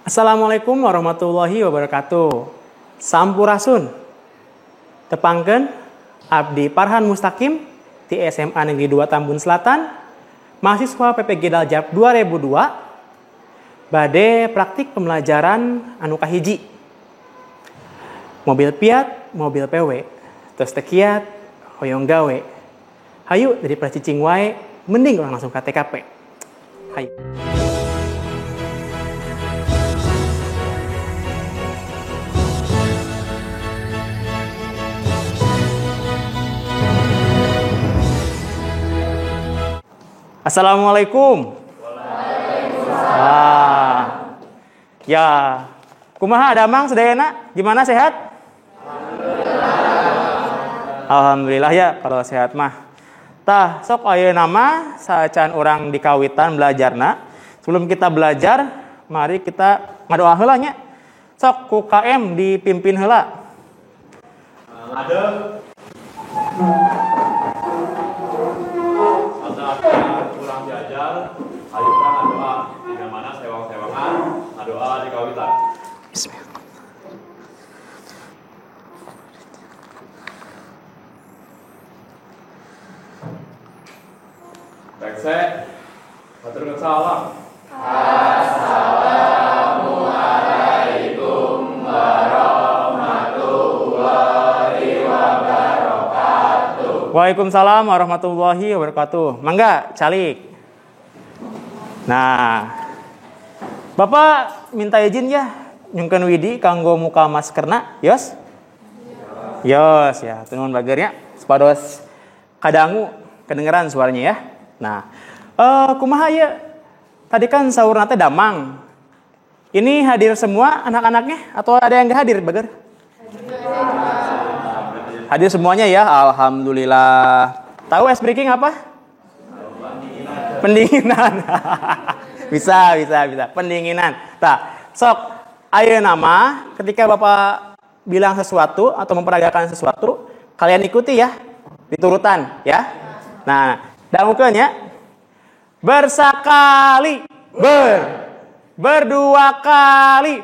Assalamualaikum warahmatullahi wabarakatuh. Sampurasun. Tepangkeun abdi Farhan Mustaqim di SMA Negeri 2 Tambun Selatan, mahasiswa PPG Daljab 2002, bade praktik pembelajaran anu kahiji. Mobil piat, mobil PW, tos tekiat, hoyong gawe. Hayu dari cicing wae, mending orang langsung ke TKP. Hayu. Assalamualaikum. Waalaikumsalam. Ya, kumaha damang sedayana? Gimana sehat? Alhamdulillah ya kalau sehat mah. Tah, sok ayeuna mah saacan urang dikawitan belajarna. Sebelum kita belajar, mari kita ngadoa heula nya. Sok ku KM dipimpin heula. Kurang diajar, ayo kita doa. Yang mana sewang-sewangan, doa di kawitan. Bismillah. Baik, saya matur salam. Assalamualaikum warahmatullahi wabarakatuh. Waalaikumsalam warahmatullahi wabarakatuh. Mangga, calik. Nah, Bapak minta izin ya nyungkeun widi kanggo muka maskerna, yos? Yos ya, tunun bagernya supados kadangu kedengeran suaranya ya. Nah, kumaha ya? Tadi kan saurna teh damang. Ini hadir semua anak-anaknya atau ada yang enggak hadir, Bager? Hadir semuanya ya, alhamdulillah. Tahu ice breaking apa? Pendinginan. bisa. Pendinginan. Tah, sok ayeuna mah ketika Bapak bilang sesuatu atau memperagakan sesuatu, kalian ikuti ya. Diturutan ya. Nah, dangukeun ya. Bersakali, berdua kali,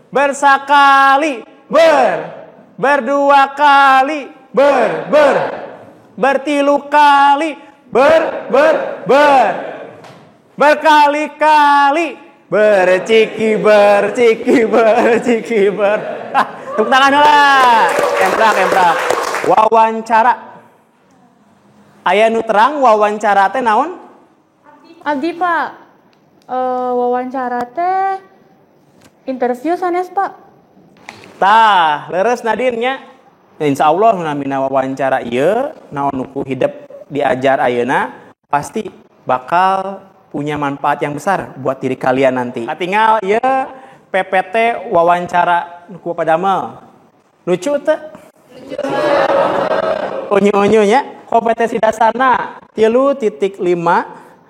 bersakali, berdua kali, bertilu kali, berkali-kali, berciki. Tepuk tangan lah. Kemprak. Wawancara. Aya nu terang wawancara teh naon? Abdi Pak, wawancara teh interview sanes Pak. Tah, leres Nadine nya. Insya Allah namina wawancara ieu naon nu hidup diajar ayeuna pasti bakal punya manfaat yang besar buat diri kalian nanti. Tinggal ieu PPT wawancara nu ku padamel. Lucu teh? Onyo-onyo nya. Kompetensi dasarna 3.5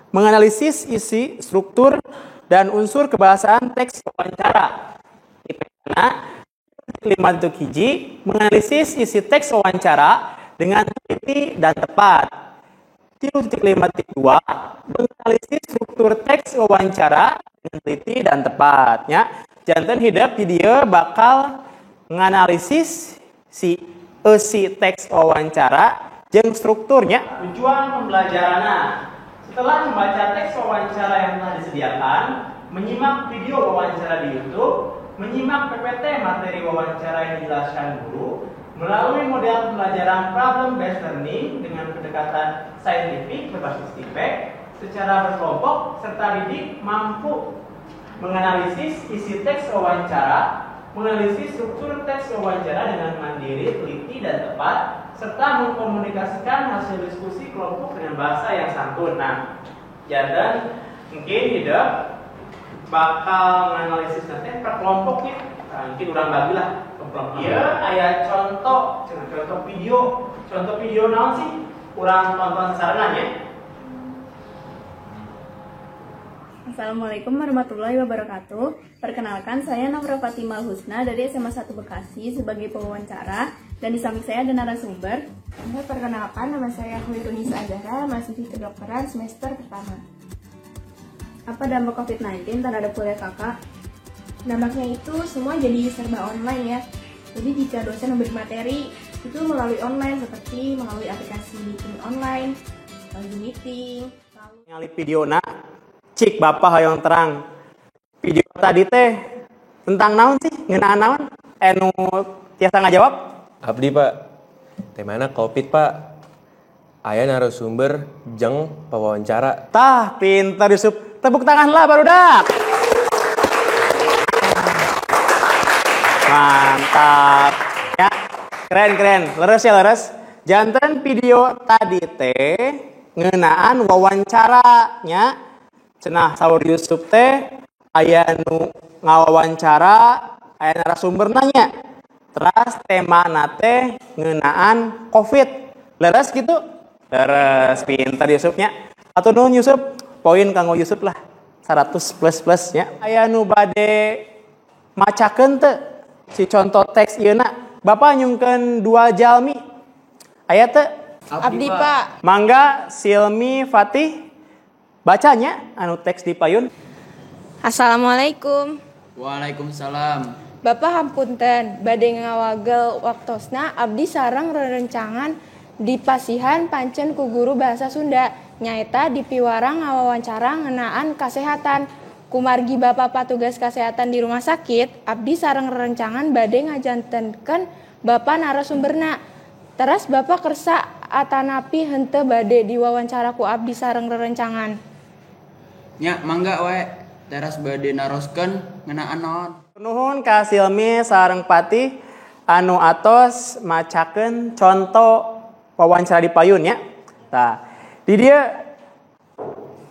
menganalisis isi, struktur, dan unsur kebahasaan teks wawancara. IPK-na 5.1 menganalisis isi teks wawancara dengan teliti dan tepat. 3.5.2 menganalisis struktur teks wawancara dengan teliti dan tepat. Ya. Janten hidup video bakal menganalisis si teks wawancara jeung strukturnya. Tujuan pembelajaranna setelah membaca teks wawancara yang telah disediakan, menyimak video wawancara di YouTube, menyimak PPT materi wawancara yang dijelaskan guru, melalui model pembelajaran problem based learning dengan pendekatan saintifik berbasis feedback secara berkelompok, serta didik mampu menganalisis isi teks wawancara, menganalisis struktur teks wawancara dengan mandiri, teliti, dan tepat, serta mengkomunikasikan hasil diskusi kelompok dengan bahasa yang santun. Nah, jangan mungkin hidup bakal menganalisis nanti per kelompoknya. Nah, mungkin urang bagilah ke kelompok. Iya, aya contoh video naon sih? Urang tonton sarangannya. Assalamualaikum warahmatullahi wabarakatuh. Perkenalkan, saya Nafra Fatimah Husna dari SMA 1 Bekasi sebagai pewawancara, dan di samping saya ada narasumber. Perkenalkan, nama saya Huirunisa Azahra, mahasiswi kedokteran semester pertama. Apa dampak COVID-19 terhadap kuliah kakak? Dampaknya itu semua jadi serba online ya. Jadi jika dosen memberi materi itu melalui online seperti melalui aplikasi meeting online, Zoom meeting, lalu Ngali video nak, cik bapak hayang terang. Video tadi teh tentang naon sih? Ngeunaan naon? Anu tiasa ngajawab? Abdi Pak, temana COVID Pak. Aya narasumber jeung pewawancara. Tah, pintar Yusuf. Tepuk tangan lah barudak. Mantap. Ya, keren. Leres ya leres. Janten video tadi teh ngeunaan wawancaranya. Cenah saur Yusuf teh aya nu ngawawancara, aya narasumber nanya. Terus tema nate ngeunaan COVID. Leres gitu? Leres, pintar Yusufnya. Atau nuhun Yusuf, poin kanggo Yusuf lah. 100 plus nya. Aya nu bade macakeun teu si contoh teks ieu na. Bapak nyungkeun 2 jalmi. Aya teu? Abdi Pak. Mangga Silmi Fatih bacanya anu teks di payun. Assalamualaikum. Waalaikumsalam. Bapak hampunten, bade ngawagel waktosna abdi sareng rerencangan di pasihan pancen ku guru bahasa Sunda. Nyaeta di piwarang ngawawancara ngenaan kasehatan. Kumargi Bapak patugas kesehatan di rumah sakit, abdi sareng rerencangan bade ngajantenkeun Bapak narasumberna. Teras Bapak kersa atanapi henteu bade diwawancara ku abdi sareng rerencangan. Nya mangga we teras bade naroskeun ngeunaan naon. Nuhun ka Silmi sareng Patih anu atos macakeun contoh wawancara di payun ya. Nah, di dia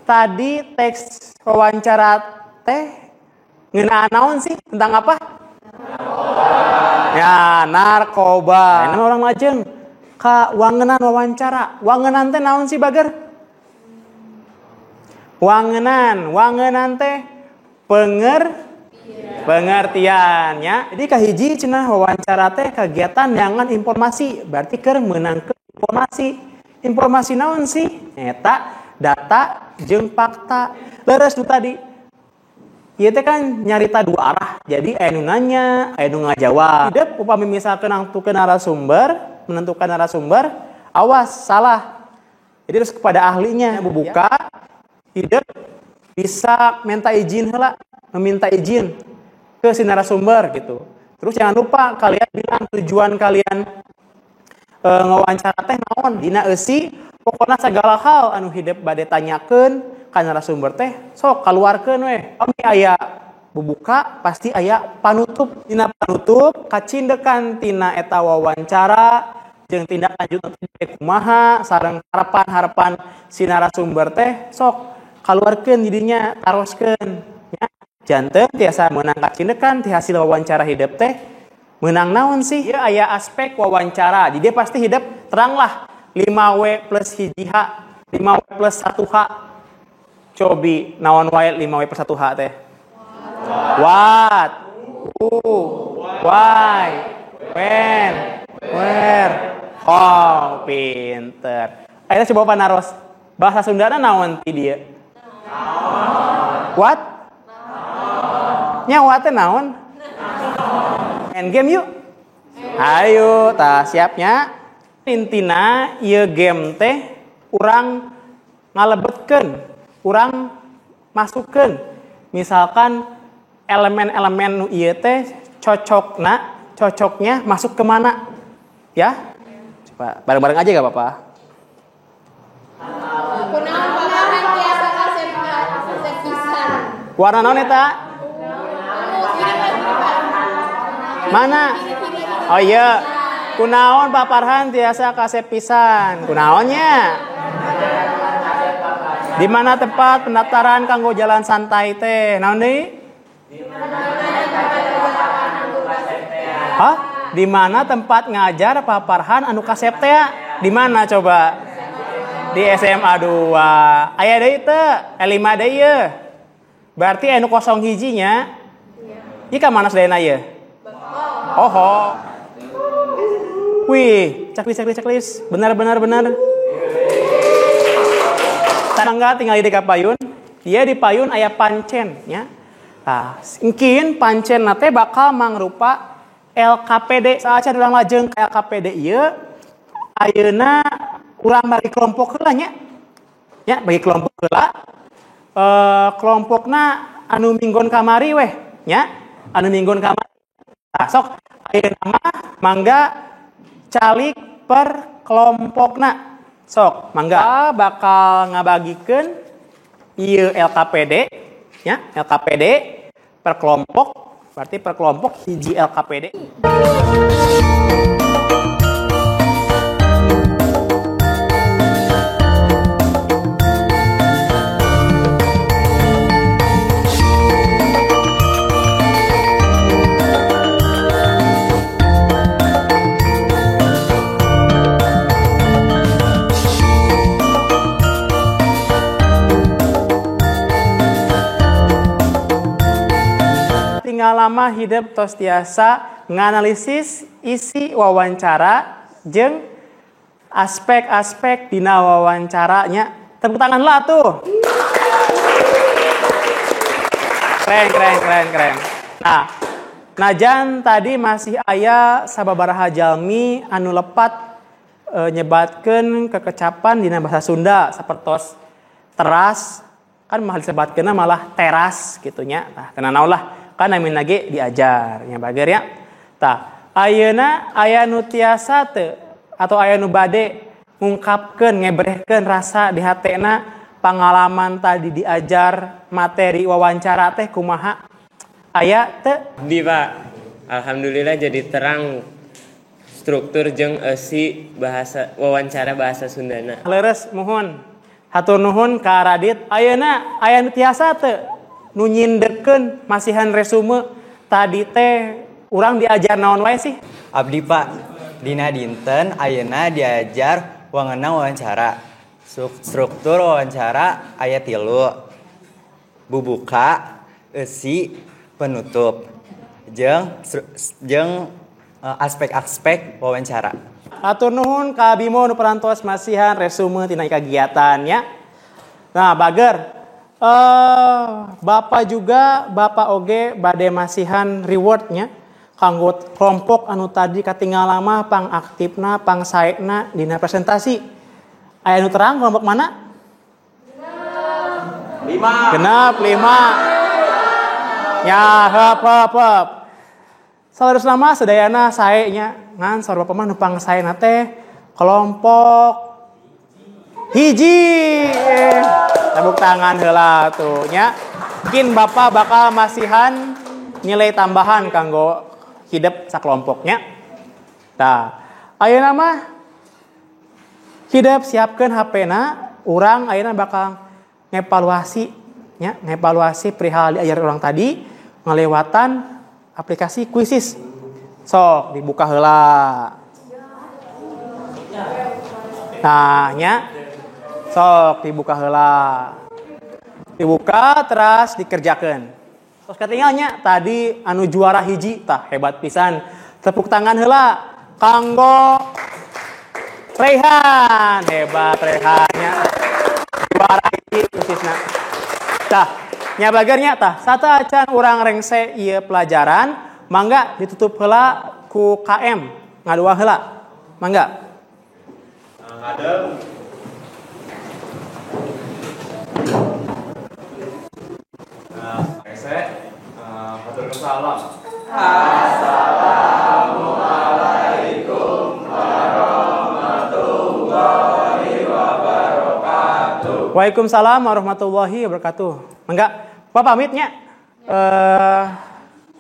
tadi teks wawancara teh ngeunaan naon sih? Tentang apa? Ya, narkoba. Nah, orang lajeng ka wangenan wawancara. Wangenan teh naon sih bager? Wangenan teh pengertian ya. Jadi kahiji cenah wawancara teh kegiatan nyangan informasi, berarti keur meunangkeun informasi naon sih? Eta data jeung fakta. Leres nu tadi. Ieu teh kan nyarita 2 arah. Jadi aya nu nanya, aya nu ngajawab. Hideuk upami misalkeun menentukan narasumber, awas salah. Jadi harus kepada ahlinya bubuka. Hideuk bisa meminta izin ke si narasumber gitu. Terus jangan lupa kalian bilang tujuan kalian ngawancara teh naon dina eusi pokona segala hal anu hidup bade tanyakeun ka narasumber teh sok kaluarkeun we. Ami aya bubuka pasti aya panutup. Dina panutup kacindekan tina eta wawancara jeung tindak lanjut teh kumaha sareng harapan si narasumber teh sok kaluarkeun didinya taroskeun nya. Janten tiasa meunang kacindekan ti hasil wawancara hidup teh menang naon sih? Ya aya aspek wawancara. Jadi dia pasti hidup teranglah 5W plus hiji H, 5W plus 1H. Cobi naon wae 5W plus 1H teh? What? Who? Why? When? Where? Oh, pinter. Ayo coba panaros. Bahasa Sundana naon ti dieu? What? Nya what teh naon? Main game yuk. Ayo, tah siapnya. Intina ieu game teh urang ngalebetkeun, urang masukkeun. Misalkan elemen-elemen nu ieu teh cocoknya masuk ke mana? Ya? Coba bareng-bareng aja gak Bapak? Warna naon eta? Mana? Oh iya, kunaon Pak Farhan tiasa kasep pisan. Kunaonnya? Di mana tempat pendaftaran kanggo jalan santai teh? Naon deui? Hah? Di mana tempat ngajar Pak Farhan anu kasep teh? Di mana coba? Di SMA 2. Aya deui teu? L5 deui ye. Berarti anu kosong hijinya. Ieu ka mana sadayana ieu? Oho. Wih, checklist. Benar. Tangga tinggal di kapayun. Dia di payun aya pancen nya. Nah, mungkin pancen nate bakal mangrupa LKPD. Saacan urang lajeng ka LKPD ieu ayeuna urang bagi kelompok heula nya. Ya, bagi kelompok heula. Kelompokna anu minggon kamari weh nya. Anu minggon kamari. Nah, sok ayeuna mah mangga calik per kelompokna. Sok mangga bakal ngabagikeun ieu LKPD ya, LKPD per kelompok, berarti per kelompok hiji LKPD. Lama hidup tos tiasa nganalisis isi wawancara jeung aspek-aspek dina wawancaranya. Tepuk tangan lah tuh. Keren. Nah, najan tadi masih aya sababaraha jalmi anu lepat nyebatkeun kekecapan dina bahasa Sunda sapertos teras kan mah disebatkeunna malah teras gitunya. Nah, tenanaon lah kan amin lagi diajar nya bager ya. Tah, ayeuna aya nu tiasa teu atau aya nu bade ngungkapkeun ngebrehkeun rasa di hatena pangalaman tadi diajar materi wawancara teh kumaha? Aya teu? Di Pak, alhamdulillah jadi terang struktur jeung eusi bahasa wawancara bahasa Sundana. Leres muhun. Hatur nuhun ka Radit. Ayeuna aya nu tiasa teu nu nyindekeun masihan resume tadi teh urang diajar naon wae sih? Abdi Pak, dina dinten ayeuna diajar wangunna wawancara. Struktur wawancara aya 3. Bubuka, eusi, penutup. Jeung aspek-aspek wawancara. Hatur nuhun ka Bimo nu parantos masihan resume tina kegiatannya. Nah, bager. Bapak oge bade masihan rewardnya kanggo kelompok anu tadi katinggal lama pang aktifna pang saekna dina presentasi. Aya anu terang kelompok mana? Genep 5. Ya, heup. Salerus nama sedayana saeknya ngan saur bapak mah nu pang saena teh kelompok hiji. Tepuk tangan heula tuh nya. Mungkin Bapak bakal masihan nilai tambahan kanggo hidup sakelompoknya. Tah, ayeuna mah hidup siapkeun HP-na, urang ayeuna bakal ngevaluasi nya, ngevaluasi perihal diajar urang tadi ngelewatan aplikasi Quizizz. Sok dibuka heula. Nah, nya sok dibuka heula. Dibuka terus dikerjakeun. Terus ketinggalnya tadi anu juara hiji tah hebat pisan. Tepuk tangan heula kanggo Rehan. Hebat Rehannya. Juara hiji khususna. Tah, nya bagernya tah sataacan urang rengse ieu pelajaran mangga ditutup heula ku KM ngadua heula. Mangga. Ada hatur salam. Assalamualaikum warahmatullahi wabarakatuh. Waalaikumsalam warahmatullahi wabarakatuh. Mangga, Pak pamitnya.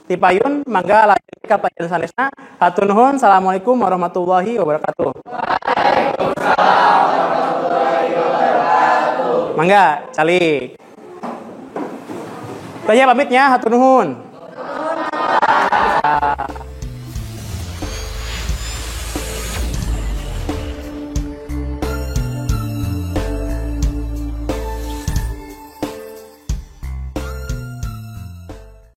Ti payun mangga lanjut ka payun sanesna. Hatur nuhun. Assalamualaikum warahmatullahi wabarakatuh. Waalaikumsalam warahmatullahi wabarakatuh. Mangga, calik. Tanya pamitnya, hatur nuhun.